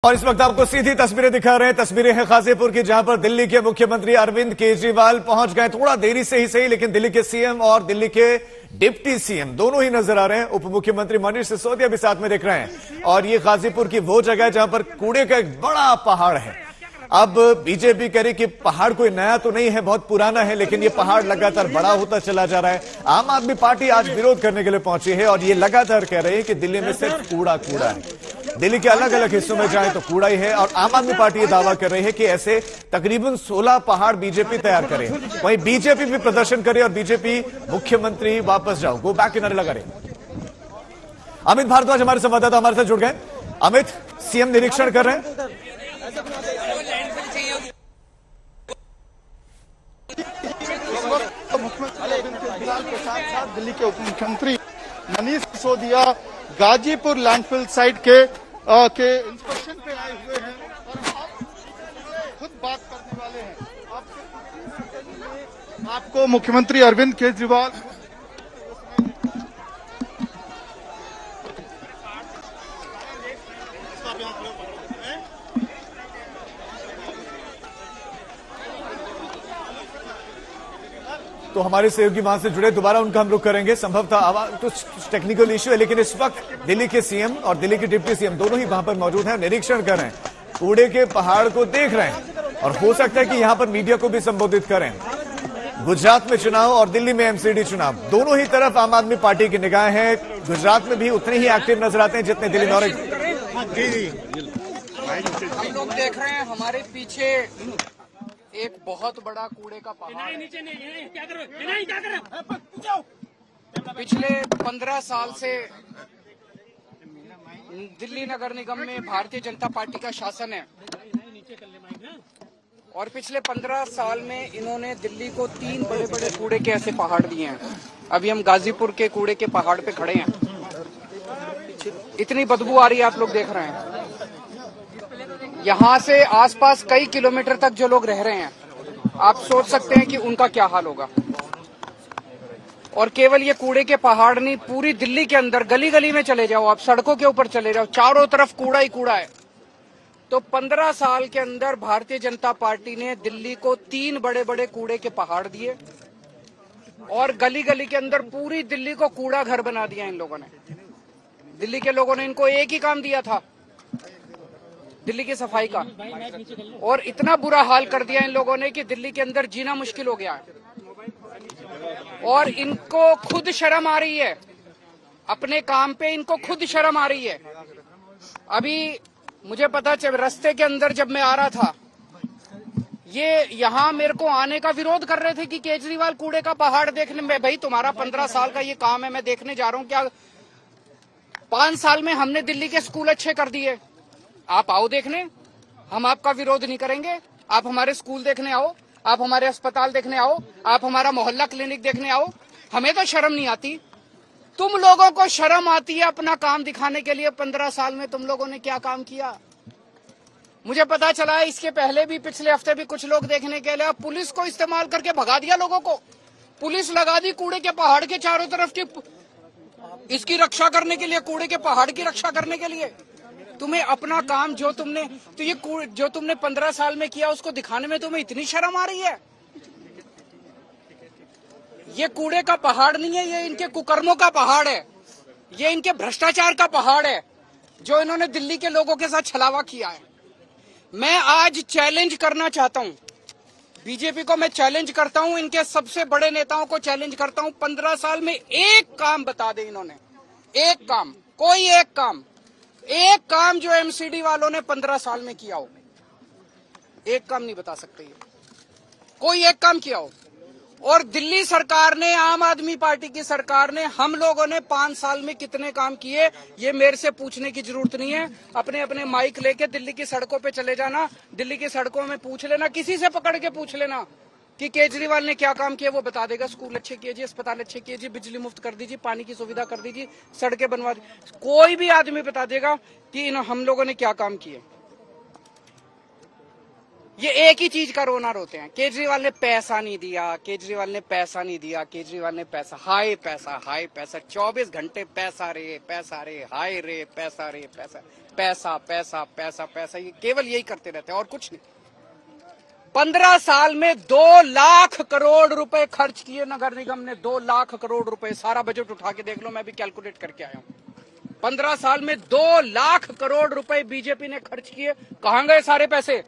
और इस वक्त आपको सीधी तस्वीरें दिखा रहे हैं। तस्वीरें हैं गाजीपुर की, जहां पर दिल्ली के मुख्यमंत्री अरविंद केजरीवाल पहुंच गए। थोड़ा देरी से ही सही, लेकिन दिल्ली के सीएम और दिल्ली के डिप्टी सीएम दोनों ही नजर आ रहे हैं। उप मुख्यमंत्री मनीष सिसोदिया भी साथ में दिख रहे हैं। और ये गाजीपुर की वो जगह है जहां पर कूड़े का एक बड़ा पहाड़ है। अब बीजेपी कह रही कि पहाड़ कोई नया तो नहीं है, बहुत पुराना है, लेकिन ये पहाड़ लगातार बड़ा होता चला जा रहा है। आम आदमी पार्टी आज विरोध करने के लिए पहुंची है और ये लगातार कह रही है कि दिल्ली में सिर्फ कूड़ा कूड़ा है। दिल्ली के अलग अलग हिस्सों में जाए तो कूड़ा ही है। और आम आदमी पार्टी ये दावा कर रही है कि ऐसे तकरीबन 16 पहाड़ बीजेपी तैयार करे। वहीं बीजेपी भी प्रदर्शन करे और बीजेपी मुख्यमंत्री वापस जाओ, गो बैक के नारे लगा रहे। अमित भारद्वाज हमारे संवाददाता हमारे साथ जुड़ गए। अमित, सीएम निरीक्षण कर रहे हैं। मुख्यमंत्री अरविंद केजरीवाल के साथ साथ दिल्ली के उप मुख्यमंत्री मनीष सिसोदिया गाजीपुर लैंडफिल साइट के इंस्पेक्शन पे आए हुए हैं और खुद बात करने वाले हैं। आपको मुख्यमंत्री अरविंद केजरीवाल तो हमारे सहयोगी वहां से जुड़े, दोबारा उनका हम रुख करेंगे। संभवतः कुछ टेक्निकल इश्यू है, लेकिन इस वक्त दिल्ली के सीएम और दिल्ली के डिप्टी सीएम दोनों ही वहां पर मौजूद हैं, निरीक्षण कर रहे हैं, कूड़े के पहाड़ को देख रहे हैं। और हो सकता है कि यहां पर मीडिया को भी संबोधित करें। गुजरात में चुनाव और दिल्ली में एमसीडी चुनाव, दोनों ही तरफ आम आदमी पार्टी की निगाह है। गुजरात में भी उतने ही एक्टिव नजर आते हैं जितने दिल्ली में। और हम लोग देख रहे हैं हमारे पीछे एक बहुत बड़ा कूड़े का पहाड़ है। पिछले 15 साल से दिल्ली नगर निगम में भारतीय जनता पार्टी का शासन है और पिछले 15 साल में इन्होंने दिल्ली को 3 बड़े बड़े कूड़े के ऐसे पहाड़ दिए हैं। अभी हम गाजीपुर के कूड़े के पहाड़ पे खड़े हैं। इतनी बदबू आ रही है, आप लोग देख रहे हैं। यहाँ से आसपास कई किलोमीटर तक जो लोग रह रहे हैं, आप सोच सकते हैं कि उनका क्या हाल होगा। और केवल ये कूड़े के पहाड़ नहीं, पूरी दिल्ली के अंदर गली गली में चले जाओ, आप सड़कों के ऊपर चले जाओ, चारों तरफ कूड़ा ही कूड़ा है। तो 15 साल के अंदर भारतीय जनता पार्टी ने दिल्ली को 3 बड़े बड़े कूड़े के पहाड़ दिए और गली गली के अंदर पूरी दिल्ली को कूड़ा घर बना दिया इन लोगों ने। दिल्ली के लोगों ने इनको एक ही काम दिया था, दिल्ली की सफाई का, और इतना बुरा हाल कर दिया इन लोगों ने कि दिल्ली के अंदर जीना मुश्किल हो गया है। और इनको खुद शर्म आ रही है, अपने काम पे इनको खुद शर्म आ रही है। अभी मुझे पता चल, रास्ते के अंदर जब मैं आ रहा था, ये यहाँ मेरे को आने का विरोध कर रहे थे कि केजरीवाल कूड़े का पहाड़ देखने में। भाई, तुम्हारा 15 साल का ये काम है, मैं देखने जा रहा हूँ। क्या 5 साल में हमने दिल्ली के स्कूल अच्छे कर दिए, आप आओ देखने, हम आपका विरोध नहीं करेंगे। आप हमारे स्कूल देखने आओ, आप हमारे अस्पताल देखने आओ, आप हमारा मोहल्ला क्लिनिक देखने आओ। हमें तो शर्म नहीं आती, तुम लोगों को शर्म आती है अपना काम दिखाने के लिए। 15 साल में तुम लोगों ने क्या काम किया? मुझे पता चला है इसके पहले भी, पिछले हफ्ते भी कुछ लोग देखने के लिए पुलिस को इस्तेमाल करके भगा दिया लोगों को। पुलिस लगा दी कूड़े के पहाड़ के चारों तरफ की, इसकी रक्षा करने के लिए, कूड़े के पहाड़ की रक्षा करने के लिए। तुम्हें अपना काम जो तुमने 15 साल में किया उसको दिखाने में तुम्हें इतनी शर्म आ रही है? ये कूड़े का पहाड़ नहीं है, ये इनके कुकर्मों का पहाड़ है, ये इनके भ्रष्टाचार का पहाड़ है जो इन्होंने दिल्ली के लोगों के साथ छलावा किया है। मैं आज चैलेंज करना चाहता हूं बीजेपी को, मैं चैलेंज करता हूं, इनके सबसे बड़े नेताओं को चैलेंज करता हूं। 15 साल में एक काम बता दे इन्होंने, एक काम, कोई एक काम जो एमसीडी वालों ने 15 साल में किया हो। एक काम नहीं बता सकते ये, कोई एक काम किया हो। और दिल्ली सरकार ने, आम आदमी पार्टी की सरकार ने, हम लोगों ने 5 साल में कितने काम किए, ये मेरे से पूछने की जरूरत नहीं है। अपने अपने माइक लेके दिल्ली की सड़कों पे चले जाना, दिल्ली की सड़कों में पूछ लेना, किसी से पकड़ के पूछ लेना कि केजरीवाल ने क्या काम किया, वो बता देगा। स्कूल अच्छे कीजिए, अस्पताल अच्छे कीजिए, बिजली मुफ्त कर दीजिए, पानी की सुविधा कर दीजिए, सड़कें बनवा दीजिए, कोई भी आदमी बता देगा कि हम लोगों ने क्या काम किए। ये एक ही चीज का रोना रोते हैं, केजरीवाल ने पैसा नहीं दिया, केजरीवाल ने पैसा नहीं दिया, केजरीवाल ने पैसा, हाय पैसा, हाय पैसा, 24 घंटे पैसा रे, हाय रे, पैसा रे, पैसा। पैसा पैसा पैसा पैसा, ये केवल यही करते रहते हैं और कुछ नहीं। 15 साल में 2 लाख करोड़ रुपए खर्च किए नगर निगम ने, 2 लाख करोड़ रुपए। सारा बजट उठा के देख लो, मैं भी कैलकुलेट करके आया हूं। 15 साल में 2 लाख करोड़ रुपए बीजेपी ने खर्च किए। कहां गए सारे पैसे?